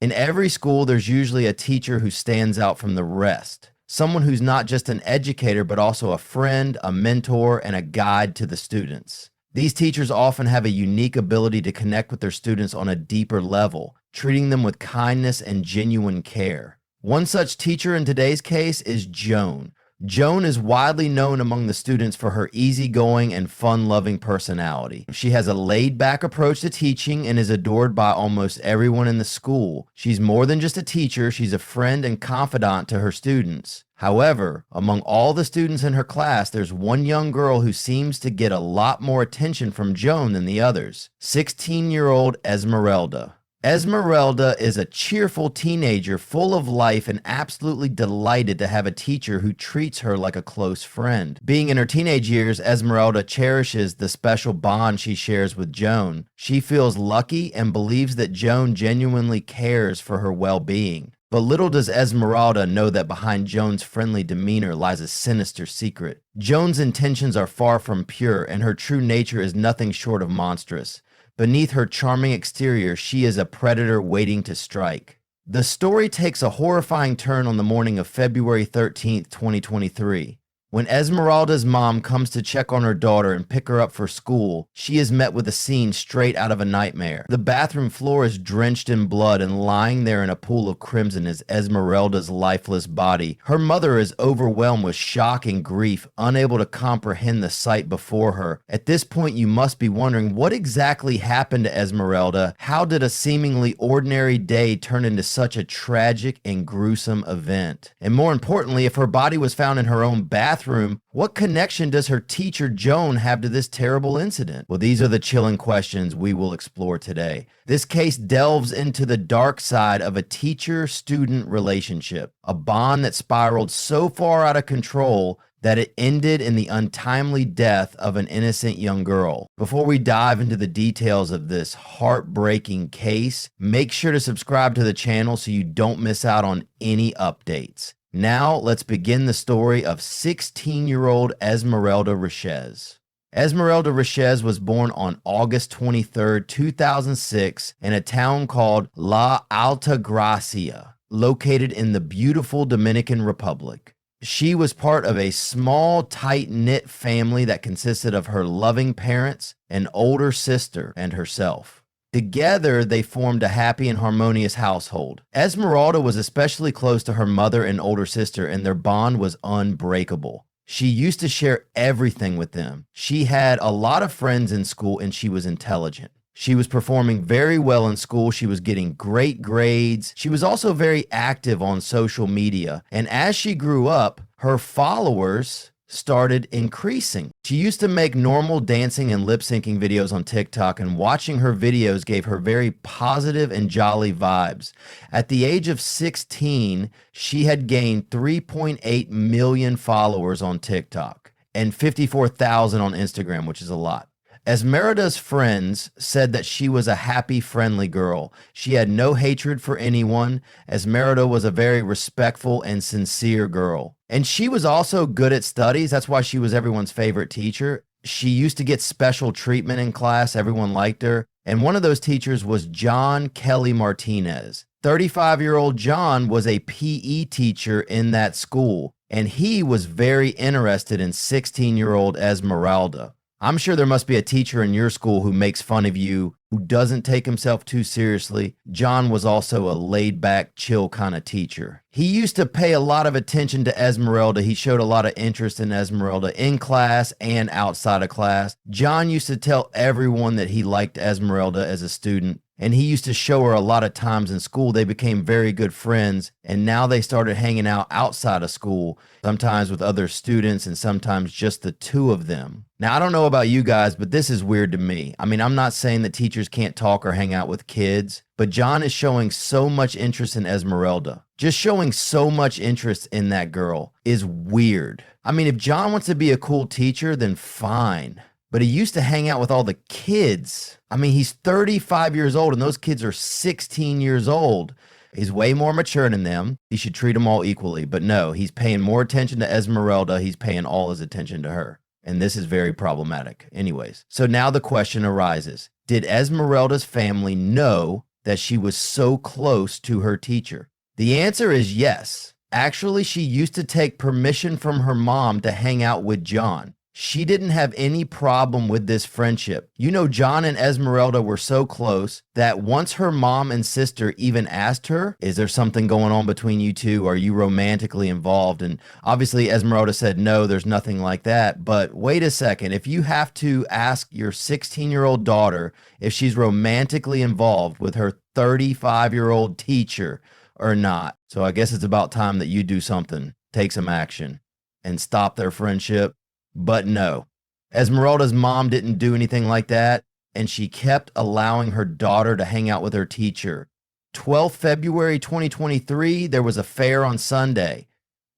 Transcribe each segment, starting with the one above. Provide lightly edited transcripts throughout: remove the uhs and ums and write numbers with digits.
In every school, there's usually a teacher who stands out from the rest. Someone who's not just an educator, but also a friend, a mentor, and a guide to the students. These teachers often have a unique ability to connect with their students on a deeper level, treating them with kindness and genuine care. One such teacher in today's case is Joan. Joan is widely known among the students for her easygoing and fun-loving personality. She has a laid-back approach to teaching and is adored by almost everyone in the school. She's more than just a teacher, she's a friend and confidant to her students. However, among all the students in her class, there's one young girl who seems to get a lot more attention from Joan than the others. 16-year-old Esmeralda. Esmeralda is a cheerful teenager full of life and absolutely delighted to have a teacher who treats her like a close friend. Being in her teenage years, Esmeralda cherishes the special bond she shares with Joan. She feels lucky and believes that Joan genuinely cares for her well-being. But little does Esmeralda know that behind Joan's friendly demeanor lies a sinister secret. Joan's intentions are far from pure, and her true nature is nothing short of monstrous. Beneath her charming exterior, she is a predator waiting to strike. The story takes a horrifying turn on the morning of February 13th, 2023. When Esmeralda's mom comes to check on her daughter and pick her up for school, she is met with a scene straight out of a nightmare. The bathroom floor is drenched in blood, and lying there in a pool of crimson is Esmeralda's lifeless body. Her mother is overwhelmed with shock and grief, unable to comprehend the sight before her. At this point, you must be wondering, what exactly happened to Esmeralda? How did a seemingly ordinary day turn into such a tragic and gruesome event? And more importantly, if her body was found in her own bathroom, what connection does her teacher Joan have to this terrible incident? Well, these are the chilling questions we will explore today. This case delves into the dark side of a teacher-student relationship, a bond that spiraled so far out of control that it ended in the untimely death of an innocent young girl. Before we dive into the details of this heartbreaking case, make sure to subscribe to the channel so you don't miss out on any updates. Now, let's begin the story of 16-year-old Esmeralda Richez. Esmeralda Richez was born on August 23, 2006, in a town called La Altagracia, located in the beautiful Dominican Republic. She was part of a small, tight-knit family that consisted of her loving parents, an older sister, and herself. Together, they formed a happy and harmonious household. Esmeralda was especially close to her mother and older sister, and their bond was unbreakable. She used to share everything with them. She had a lot of friends in school, and she was intelligent. She was performing very well in school. She was getting great grades. She was also very active on social media. And as she grew up, her followers started increasing. She used to make normal dancing and lip syncing videos on TikTok, and watching her videos gave her very positive and jolly vibes. At the age of 16, she had gained 3.8 million followers on TikTok and 54,000 on Instagram, which is a lot. Esmeralda's friends said that she was a happy, friendly girl. She had no hatred for anyone. Esmeralda was a very respectful and sincere girl. And she was also good at studies. That's why she was everyone's favorite teacher. She used to get special treatment in class. Everyone liked her. And one of those teachers was John Kelly Martinez. 35-year-old John was a PE teacher in that school, and he was very interested in 16-year-old Esmeralda. I'm sure there must be a teacher in your school who makes fun of you, who doesn't take himself too seriously. John was also a laid-back, chill kind of teacher. He used to pay a lot of attention to Esmeralda. He showed a lot of interest in Esmeralda in class and outside of class. John used to tell everyone that he liked Esmeralda as a student, and he used to show her a lot of times in school. They became very good friends, and now they started hanging out outside of school, sometimes with other students and sometimes just the two of them. Now, I don't know about you guys, but this is weird to me. I mean, I'm not saying that teachers can't talk or hang out with kids, but John is showing so much interest in Esmeralda. Just showing so much interest in that girl is weird. I mean, if John wants to be a cool teacher, then fine. But he used to hang out with all the kids. I mean, he's 35 years old, and those kids are 16 years old. He's way more mature than them. He should treat them all equally. But no, he's paying more attention to Esmeralda. He's paying all his attention to her. And this is very problematic. Anyways, so now the question arises. Did Esmeralda's family know that she was so close to her teacher? The answer is yes. Actually, she used to take permission from her mom to hang out with John. She didn't have any problem with this friendship. You know, John and Esmeralda were so close that once her mom and sister even asked her, is there something going on between you two? Are you romantically involved? And obviously Esmeralda said, no, there's nothing like that. But wait a second, if you have to ask your 16-year-old daughter if she's romantically involved with her 35-year-old teacher or not, so I guess it's about time that you do something, take some action, and stop their friendship. But no, Esmeralda's mom didn't do anything like that, and she kept allowing her daughter to hang out with her teacher. 12th February 2023, there was a fair on Sunday.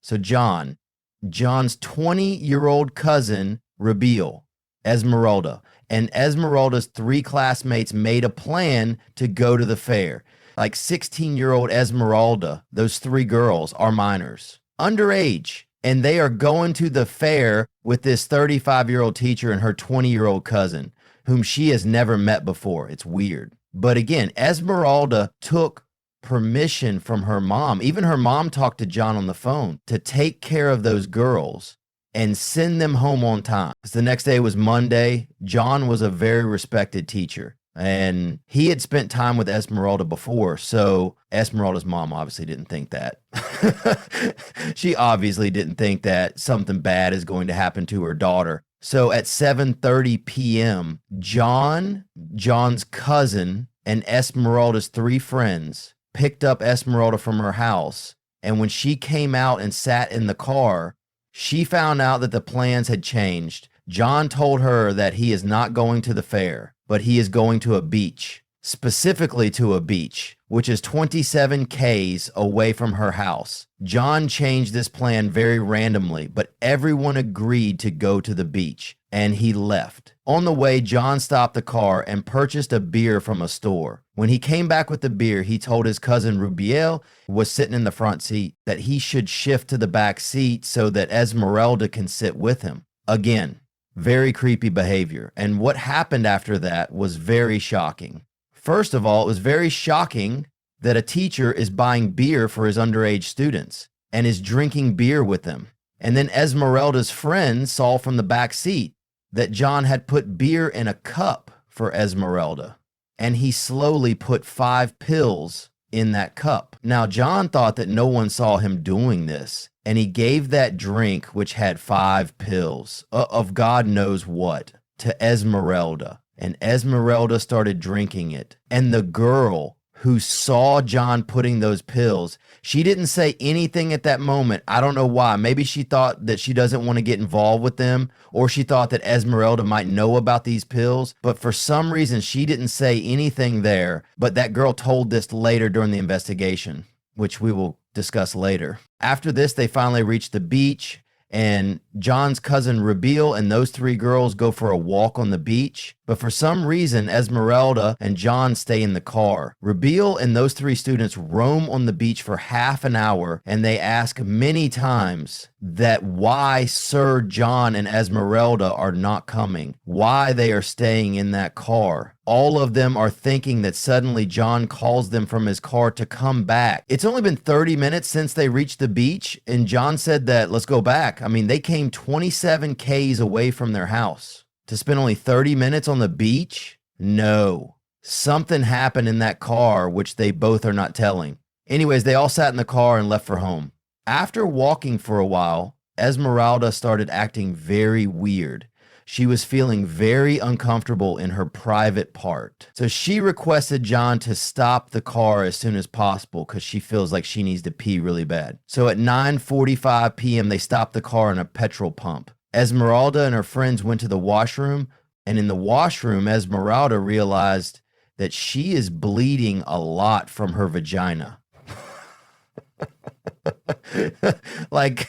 So John's 20-year-old cousin, Rabiel, Esmeralda, and Esmeralda's 3 classmates made a plan to go to the fair. Like 16-year-old Esmeralda, those 3 girls are minors, underage. And they are going to the fair with this 35-year-old teacher and her 20-year-old cousin, whom she has never met before. It's weird. But again, Esmeralda took permission from her mom. Even her mom talked to John on the phone to take care of those girls and send them home on time. The next day was Monday. John was a very respected teacher, and he had spent time with Esmeralda before, so Esmeralda's mom obviously didn't think that. She obviously didn't think that something bad is going to happen to her daughter. So at 7:30 p.m., John's cousin, and Esmeralda's 3 friends picked up Esmeralda from her house, and when she came out and sat in the car, she found out that the plans had changed. John told her that he is not going to the fair, but he is going to a beach, specifically to a beach, which is 27 Ks away from her house. John changed this plan very randomly, but everyone agreed to go to the beach, and he left. On the way, John stopped the car and purchased a beer from a store. When he came back with the beer, he told his cousin Rabiel, who was sitting in the front seat, that he should shift to the back seat so that Esmeralda can sit with him. Again, very creepy behavior. And what happened after that was very shocking. First of all, it was very shocking that a teacher is buying beer for his underage students and is drinking beer with them. And then Esmeralda's friend saw from the back seat that John had put beer in a cup for Esmeralda, and he slowly put 5 pills in that cup. Now, John thought that no one saw him doing this, and he gave that drink, which had 5 pills of God knows what, to Esmeralda. And Esmeralda started drinking it. And the girl who saw John putting those pills, she didn't say anything at that moment. I don't know why. Maybe she thought that she doesn't want to get involved with them, or she thought that Esmeralda might know about these pills. But for some reason, she didn't say anything there. But that girl told this later during the investigation, which we will discuss later. After this, they finally reached the beach, and John's cousin Rabiel and those 3 girls go for a walk on the beach. But for some reason, Esmeralda and John stay in the car. Rabiel and those 3 students roam on the beach for half an hour, and they ask many times that why Sir John and Esmeralda are not coming, why they are staying in that car. All of them are thinking that suddenly John calls them from his car to come back. It's only been 30 minutes since they reached the beach, and John said that, let's go back. I mean, they came 27 Ks away from their house. To spend only 30 minutes on the beach? No. Something happened in that car, which they both are not telling. Anyways, they all sat in the car and left for home. After walking for a while, Esmeralda started acting very weird. She was feeling very uncomfortable in her private part. So she requested John to stop the car as soon as possible because she feels like she needs to pee really bad. So at 9:45 p.m., they stopped the car in a petrol pump. Esmeralda and her friends went to the washroom, and in the washroom, Esmeralda realized that she is bleeding a lot from her vagina. like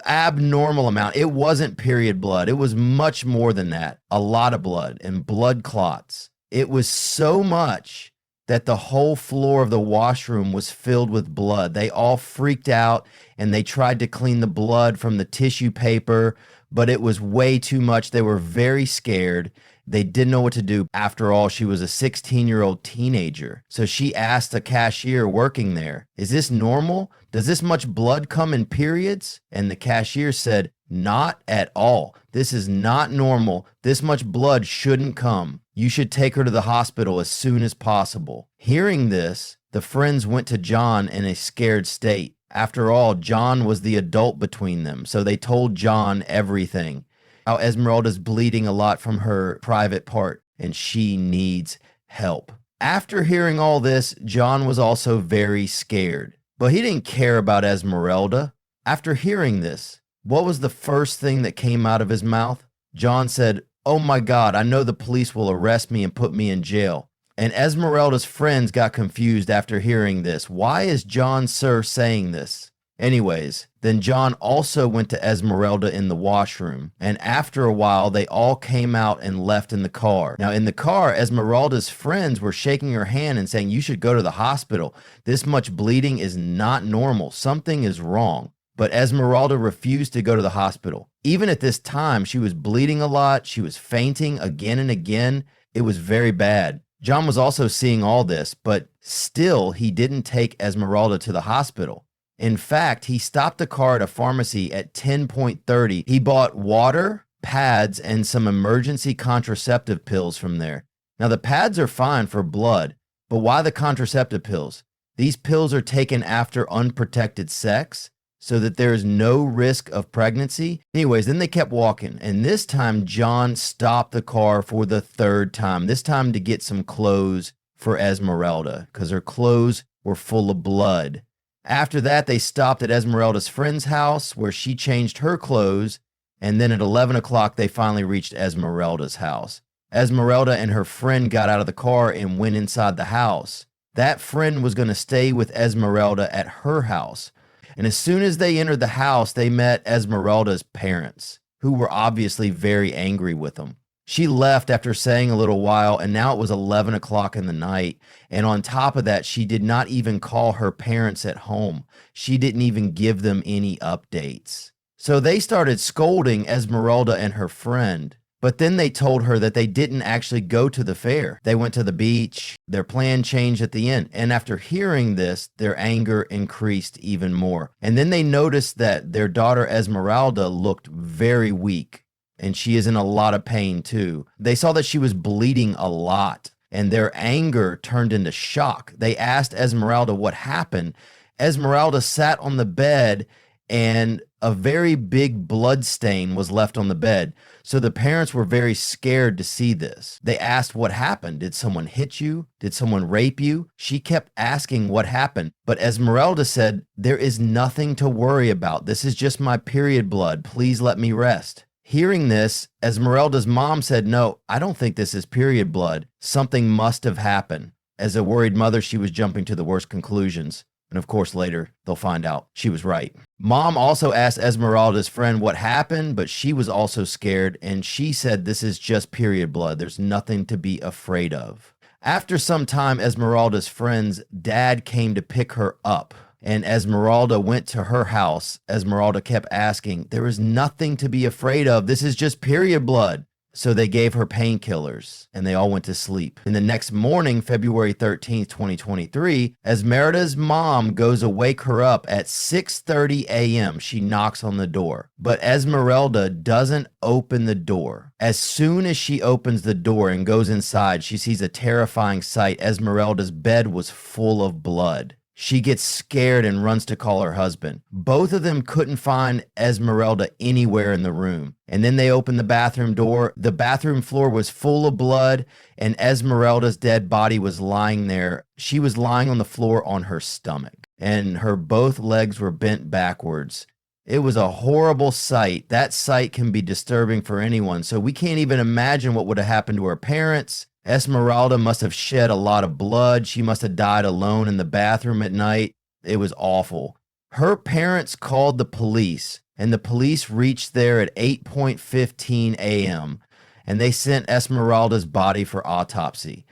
abnormal amount. It wasn't period blood. It was much more than that. A lot of blood and blood clots. It was so much that the whole floor of the washroom was filled with blood. They all freaked out and they tried to clean the blood from the tissue paper, but it was way too much. They were very scared. They didn't know what to do. After all, she was a 16-year-old teenager. So she asked a cashier working there, "Is this normal? Does this much blood come in periods?" And the cashier said, "Not at all. This is not normal. This much blood shouldn't come. You should take her to the hospital as soon as possible." Hearing this, the friends went to John in a scared state. After all, John was the adult between them, so they told John everything. How Esmeralda's bleeding a lot from her private part, and she needs help. After hearing all this, John was also very scared, but he didn't care about Esmeralda. After hearing this, what was the first thing that came out of his mouth? John said, "Oh my God, I know the police will arrest me and put me in jail." And Esmeralda's friends got confused after hearing this. Why is John Sir saying this? Anyways, then John also went to Esmeralda in the washroom. And after a while, they all came out and left in the car. Now, in the car, Esmeralda's friends were shaking her hand and saying, "You should go to the hospital. This much bleeding is not normal. Something is wrong." But Esmeralda refused to go to the hospital. Even at this time, she was bleeding a lot. She was fainting again and again. It was very bad. John was also seeing all this, but still he didn't take Esmeralda to the hospital. In fact, he stopped the car at a pharmacy at 10:30. He bought water, pads, and some emergency contraceptive pills from there. Now, the pads are fine for blood, but why the contraceptive pills? These pills are taken after unprotected sex, so that there is no risk of pregnancy. Anyways, then they kept walking, and this time John stopped the car for the third time, this time to get some clothes for Esmeralda, because her clothes were full of blood. After that, they stopped at Esmeralda's friend's house, where she changed her clothes, and then at 11 o'clock, they finally reached Esmeralda's house. Esmeralda and her friend got out of the car and went inside the house. That friend was going to stay with Esmeralda at her house. And as soon as they entered the house, they met Esmeralda's parents, who were obviously very angry with them. She left after staying a little while, and now it was 11 o'clock in the night. And on top of that, she did not even call her parents at home. She didn't even give them any updates. So they started scolding Esmeralda and her friend. But then they told her that they didn't actually go to the fair. They went to the beach. Their plan changed at the end. And after hearing this, their anger increased even more. And then they noticed that their daughter Esmeralda looked very weak, and she is in a lot of pain too. They saw that she was bleeding a lot, and their anger turned into shock. They asked Esmeralda what happened. Esmeralda sat on the bed, and a very big blood stain was left on the bed. So the parents were very scared to see this. They asked what happened. Did someone hit you? Did someone rape you? She kept asking what happened. But Esmeralda said, "There is nothing to worry about. This is just my period blood. Please let me rest." Hearing this, Esmeralda's mom said, "No, I don't think this is period blood. Something must have happened." As a worried mother, she was jumping to the worst conclusions. And of course, later, they'll find out she was right. Mom also asked Esmeralda's friend what happened, but she was also scared, and she said this is just period blood. There's nothing to be afraid of. After some time, Esmeralda's friend's dad came to pick her up, and Esmeralda went to her house. Esmeralda kept asking, "There is nothing to be afraid of. This is just period blood." So they gave her painkillers, and they all went to sleep. And the next morning, February 13th, 2023, Esmeralda's mom goes to wake her up at 6:30 a.m. She knocks on the door, but Esmeralda doesn't open the door. As soon as she opens the door and goes inside, she sees a terrifying sight. Esmeralda's bed was full of blood. She gets scared and runs to call her husband. Both of them couldn't find Esmeralda anywhere in the room. And then they opened the bathroom door. The bathroom floor was full of blood, and Esmeralda's dead body was lying there. She was lying on the floor on her stomach, and her both legs were bent backwards. It was a horrible sight. That sight can be disturbing for anyone. So we can't even imagine what would have happened to her parents. Esmeralda must have shed a lot of blood. She must have died alone in the bathroom at night. It was awful. Her parents called the police, and the police reached there at 8:15 a.m., and they sent Esmeralda's body for autopsy.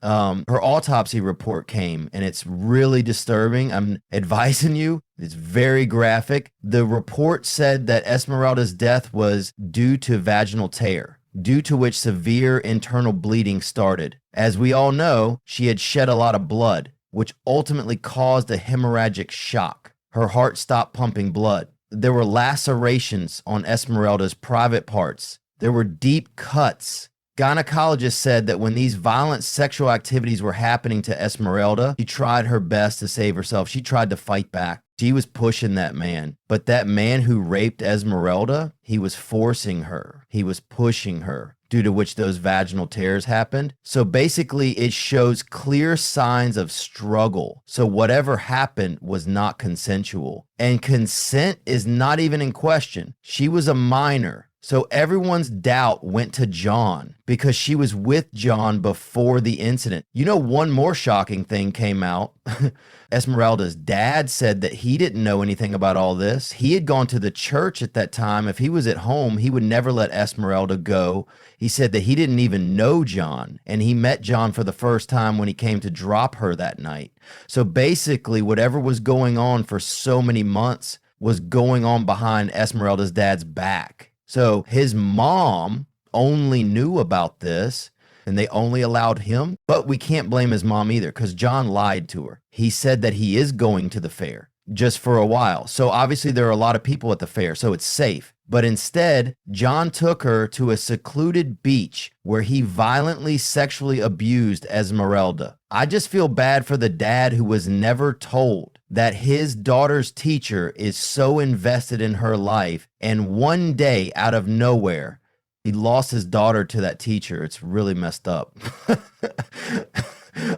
Her autopsy report came, and it's really disturbing. I'm advising you. It's very graphic. The report said that Esmeralda's death was due to vaginal tear. due to which severe internal bleeding started. As we all know, she had shed a lot of blood, which ultimately caused a hemorrhagic shock. Her heart stopped pumping blood. There were lacerations on Esmeralda's private parts. There were deep cuts. Gynecologists said that when these violent sexual activities were happening to Esmeralda, she tried her best to save herself. She tried to fight back. She was pushing that man. But that man who raped Esmeralda, he was forcing her. He was pushing her, due to which those vaginal tears happened. So basically, it shows clear signs of struggle. So whatever happened was not consensual. And consent is not even in question. She was a minor. So everyone's doubt went to John because she was with John before the incident. You know, one more shocking thing came out. Esmeralda's dad said that he didn't know anything about all this. He had gone to the church at that time. If he was at home, he would never let Esmeralda go. He said that he didn't even know John, and he met John for the first time when he came to drop her that night. So basically, whatever was going on for so many months was going on behind Esmeralda's dad's back. So his mom only knew about this, and they only allowed him. But we can't blame his mom either, because John lied to her. He said that he is going to the fair just for a while. So obviously there are a lot of people at the fair, so it's safe. But instead, John took her to a secluded beach where he violently sexually abused Esmeralda. I just feel bad for the dad who was never told that his daughter's teacher is so invested in her life, and one day out of nowhere, he lost his daughter to that teacher. It's really messed up.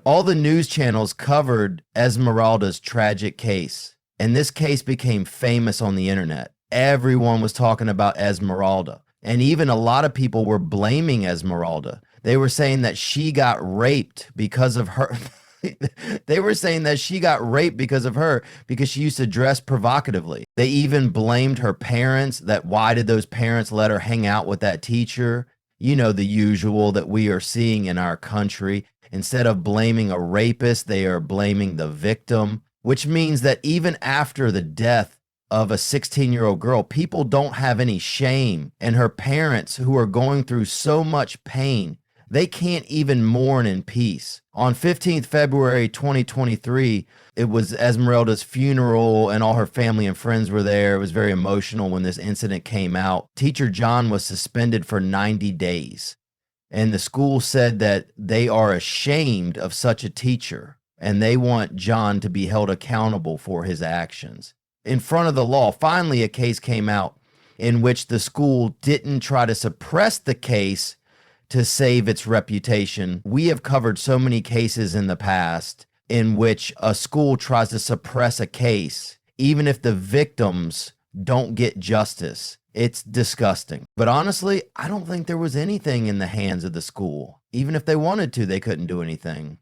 All the news channels covered Esmeralda's tragic case, and this case became famous on the internet. Everyone was talking about Esmeralda, and even a lot of people were blaming Esmeralda. They were saying that she got raped because of her. They were saying that she got raped because of her, because she used to dress provocatively. They even blamed her parents, that why did those parents let her hang out with that teacher? You know, the usual that we are seeing in our country. Instead of blaming a rapist, they are blaming the victim, which means that even after the death of a 16-year-old girl, people don't have any shame. And her parents, who are going through so much pain, they can't even mourn in peace. On 15th February 2023, it was Esmeralda's funeral, and all her family and friends were there. It was very emotional when this incident came out. Teacher John was suspended for 90 days. And the school said that they are ashamed of such a teacher, and they want John to be held accountable for his actions. In front of the law, finally a case came out in which the school didn't try to suppress the case to save its reputation. We have covered so many cases in the past in which a school tries to suppress a case, even if the victims don't get justice. It's disgusting. But honestly, I don't think there was anything in the hands of the school. Even if they wanted to, they couldn't do anything.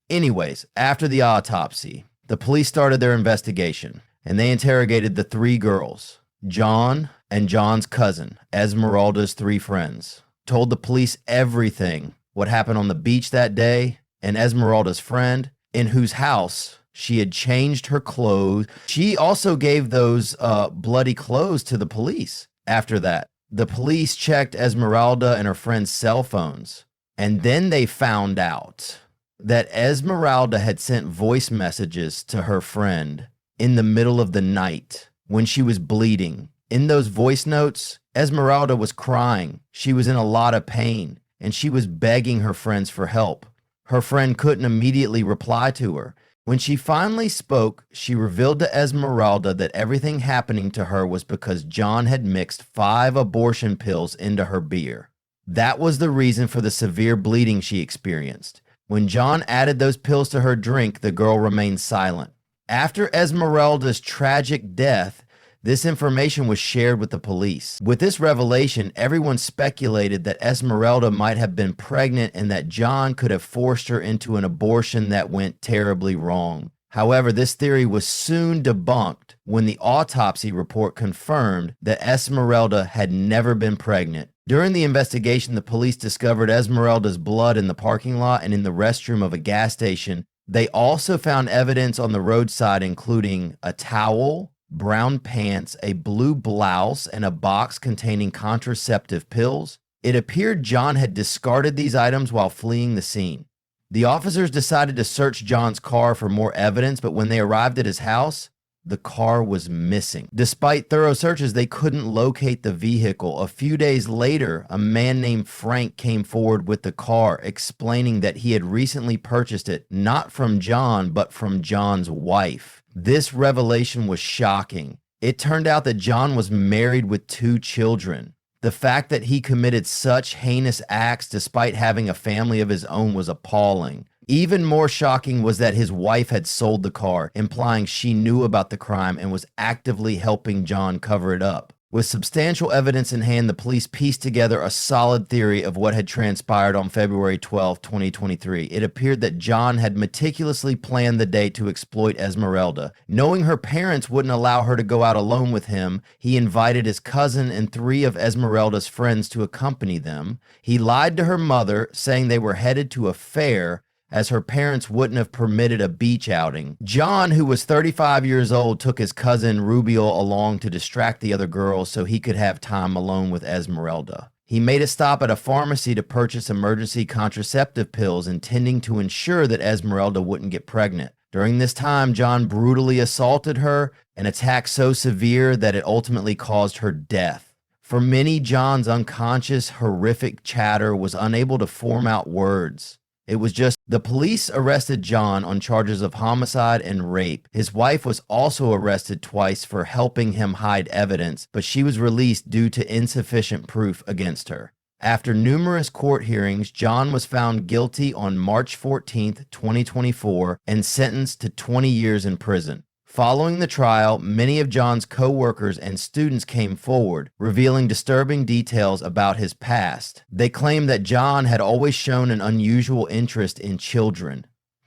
Anyways, after the autopsy, the police started their investigation, and they interrogated the three girls, John and John's cousin, Esmeralda's three friends. Told the police everything, what happened on the beach that day, and Esmeralda's friend, in whose house she had changed her clothes. She also gave those bloody clothes to the police. After that, the police checked Esmeralda and her friend's cell phones, and then they found out that Esmeralda had sent voice messages to her friend in the middle of the night when she was bleeding. In those voice notes, Esmeralda was crying. She was in a lot of pain, and she was begging her friends for help. Her friend couldn't immediately reply to her. When she finally spoke, she revealed to Esmeralda that everything happening to her was because John had mixed 5 abortion pills into her beer. That was the reason for the severe bleeding she experienced. When John added those pills to her drink, the girl remained silent. After Esmeralda's tragic death, this information was shared with the police. With this revelation, everyone speculated that Esmeralda might have been pregnant and that John could have forced her into an abortion that went terribly wrong. However, this theory was soon debunked when the autopsy report confirmed that Esmeralda had never been pregnant. During the investigation, the police discovered Esmeralda's blood in the parking lot and in the restroom of a gas station. They also found evidence on the roadside, including a towel, brown pants, a blue blouse, and a box containing contraceptive pills. It appeared John had discarded these items while fleeing the scene. The officers decided to search John's car for more evidence, but when they arrived at his house, the car was missing. Despite thorough searches, they couldn't locate the vehicle. A few days later, a man named Frank came forward with the car, explaining that he had recently purchased it, not from John, but from John's wife. This revelation was shocking. It turned out that John was married with 2 children. The fact that he committed such heinous acts despite having a family of his own was appalling. Even more shocking was that his wife had sold the car, implying she knew about the crime and was actively helping John cover it up. With substantial evidence in hand, the police pieced together a solid theory of what had transpired on February 12, 2023. It appeared that John had meticulously planned the day to exploit Esmeralda. Knowing her parents wouldn't allow her to go out alone with him, he invited his cousin and 3 of Esmeralda's friends to accompany them. He lied to her mother, saying they were headed to a fair, as her parents wouldn't have permitted a beach outing. John, who was 35 years old, took his cousin Rubio along to distract the other girls so he could have time alone with Esmeralda. He made a stop at a pharmacy to purchase emergency contraceptive pills, intending to ensure that Esmeralda wouldn't get pregnant. During this time, John brutally assaulted her, an attack so severe that it ultimately caused her death. For many, John's unconscious, horrific chatter was unable to form out words. It was just, the police arrested John on charges of homicide and rape. His wife was also arrested twice for helping him hide evidence, but she was released due to insufficient proof against her. After numerous court hearings, John was found guilty on March 14, 2024, and sentenced to 20 years in prison. Following the trial, many of John's co-workers and students came forward, revealing disturbing details about his past. They claimed that John had always shown an unusual interest in children,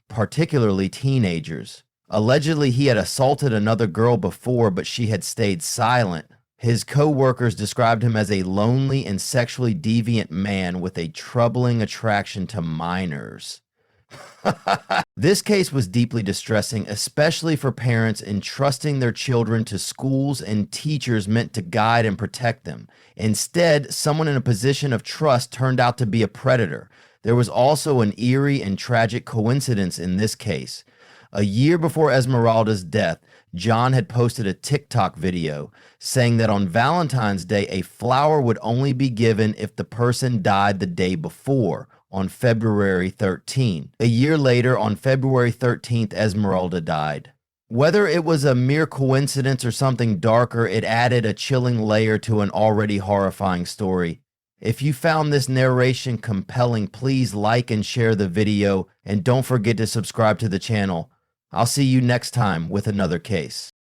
particularly teenagers. Allegedly, he had assaulted another girl before, but she had stayed silent. His co-workers described him as a lonely and sexually deviant man with a troubling attraction to minors. This case was deeply distressing, especially for parents entrusting their children to schools and teachers meant to guide and protect them. Instead, someone in a position of trust turned out to be a predator. There was also an eerie and tragic coincidence in this case. A year before Esmeralda's death, John had posted a TikTok video saying that on Valentine's Day, a flower would only be given if the person died the day before, on February 13. A year later, on February 13th, Esmeralda died. Whether it was a mere coincidence or something darker, it added a chilling layer to an already horrifying story. If you found this narration compelling, please like and share the video, and don't forget to subscribe to the channel. I'll see you next time with another case.